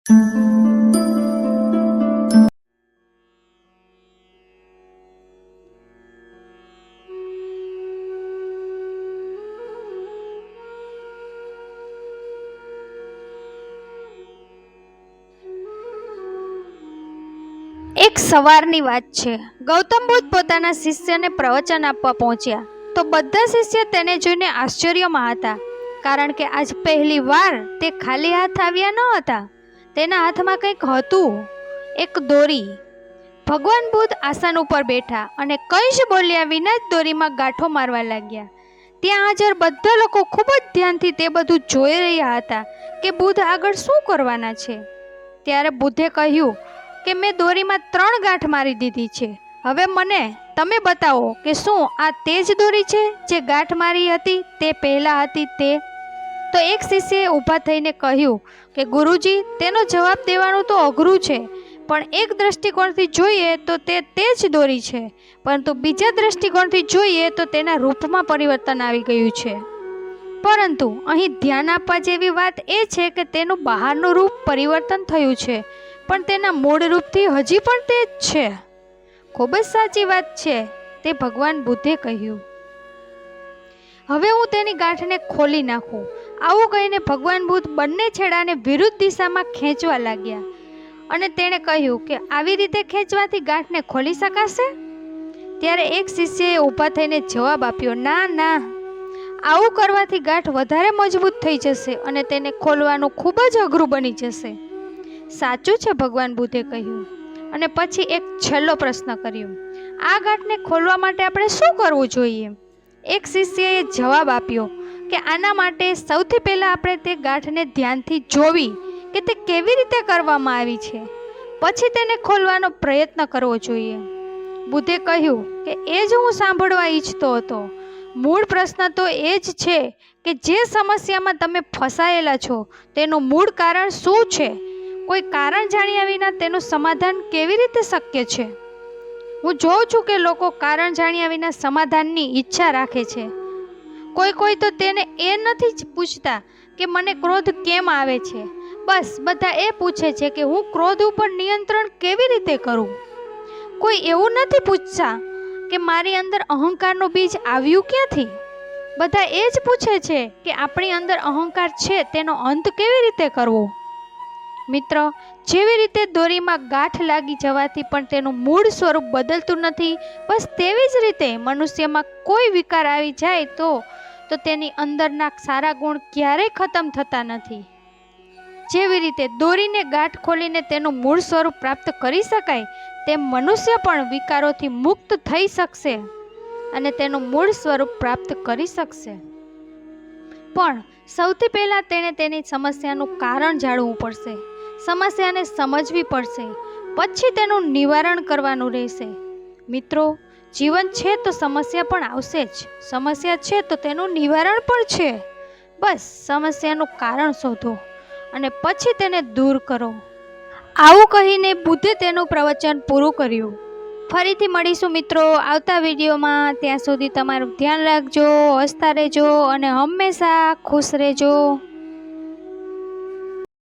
એક સવારની વાત છે। ગૌતમ બુદ્ધ પોતાના શિષ્યને પ્રવચન આપવા પહોંચ્યા તો બધા શિષ્ય તેને જોઈને આશ્ચર્યમાં હતા, કારણ કે આજ પહેલી વાર તે ખાલી હાથ આવ્યા ન હતા। તેના હાથમાં કંઈક હતું, એક દોરી। ભગવાન બુદ્ધ આસન ઉપર બેઠા અને કંઈ જ બોલ્યા વિના જ દોરીમાં ગાંઠો મારવા લાગ્યા। ત્યાં હાજર બધા લોકો ખૂબ જ ધ્યાનથી તે બધું જોઈ રહ્યા હતા કે બુદ્ધ આગળ શું કરવાના છે। ત્યારે બુદ્ધે કહ્યું કે મેં દોરીમાં 3 ગાંઠ મારી દીધી છે। હવે મને તમે બતાવો કે શું આ તે જ દોરી છે જે ગાંઠ મારી હતી તે પહેલા હતી તે? તો એક શિષ્યએ ઊભા થઈને કહ્યું કે ગુરુજી, તેનો જવાબ દેવાનું તો અઘરું છે, પણ એક દ્રષ્ટિકોણથી જોઈએ તો તે જ દોરી છે, પરંતુ બીજા દ્રષ્ટિકોણથી જોઈએ તો તેના રૂપમાં પરિવર્તન આવી ગયું છે। પરંતુ અહીં ધ્યાન આપવા જેવી વાત એ છે કે તેનું બહારનું રૂપ પરિવર્તન થયું છે, પણ તેના મૂળ રૂપથી હજી પણ તે જ છે। ખૂબ જ સાચી વાત છે, તે ભગવાન બુદ્ધે કહ્યું। હવે હું તેની ગાંઠને ખોલી નાખું। આવું કહીને ભગવાન બુદ્ધ બંને છેડાને વિરુદ્ધ દિશામાં ખેંચવા લાગ્યા અને તેણે કહ્યું કે આવી રીતે ખેંચવાથી ગાંઠને ખોલી શકાશે? ત્યારે એક શિષ્યએ ઊભા થઈને જવાબ આપ્યો, ના ના, આવું કરવાથી ગાંઠ વધારે મજબૂત થઈ જશે અને તેને ખોલવાનું ખૂબ જ અઘરું બની જશે। સાચું છે, ભગવાન બુદ્ધે કહ્યું અને પછી એક છેલ્લો પ્રશ્ન કર્યો, આ ગાંઠને ખોલવા માટે આપણે શું કરવું જોઈએ? એક શિષ્યએ જવાબ આપ્યો કે આના માટે સૌથી પહેલાં આપણે તે ગાંઠને ધ્યાનથી જોવી કે તે કેવી રીતે કરવામાં આવી છે, પછી તેને ખોલવાનો પ્રયત્ન કરવો જોઈએ। બુદ્ધે કહ્યું કે એ જ હું સાંભળવા ઈચ્છતો હતો। મૂળ પ્રશ્ન તો એ જ છે કે જે સમસ્યામાં તમે ફસાયેલા છો તેનું મૂળ કારણ શું છે? કોઈ કારણ જાણ્યા વિના તેનું સમાધાન કેવી રીતે શક્ય છે? હું જોઉં છું કે લોકો કારણ જાણ્યા વિના સમાધાનની ઈચ્છા રાખે છે। કોઈ તો તેને એ નથી જ પૂછતા કે મને ક્રોધ કેમ આવે છે, બસ બધા એ પૂછે છે કે હું ક્રોધ ઉપર નિયંત્રણ કેવી રીતે કરું। કોઈ એવું નથી પૂછતા કે મારી અંદર અહંકારનું બીજ આવ્યું ક્યાંથી। બધા એ જ પૂછે છે કે આપણી અંદર અહંકાર છે તેનો અંત કેવી રીતે કરવો। મિત્ર, જેવી રીતે દોરીમાં ગાંઠ લાગી જવાથી પણ તેનું મૂળ સ્વરૂપ બદલતું નથી, બસ તેવી જ રીતે મનુષ્યમાં કોઈ વિકાર આવી જાય તો તેની અંદરના સારા ગુણ ક્યારેય ખતમ થતા નથી। જેવી રીતે દોરીને ગાંઠ ખોલીને તેનું મૂળ સ્વરૂપ પ્રાપ્ત કરી શકાય, તેમ મનુષ્ય પણ વિકારોથી મુક્ત થઈ શકશે અને તેનું મૂળ સ્વરૂપ પ્રાપ્ત કરી શકશે। પણ સૌથી પહેલાં તેણે તેની સમસ્યાનું કારણ જાણવું પડશે, સમસ્યાને સમજવી પડશે, પછી તેનું નિવારણ કરવાનું રહેશે। મિત્રો, જીવન છે તો સમસ્યા પણ આવશે જ, સમસ્યા છે તો તેનું નિવારણ પણ છે। બસ સમસ્યાનું કારણ શોધો અને પછી તેને દૂર કરો। આવું કહીને બુદ્ધે તેનું પ્રવચન પૂરું કર્યું। ફરીથી મળીશું મિત્રો આવતા વિડીયોમાં। ત્યાં સુધી તમારું ધ્યાન રાખજો, હસતા રહેજો અને હંમેશા ખુશ રહેજો।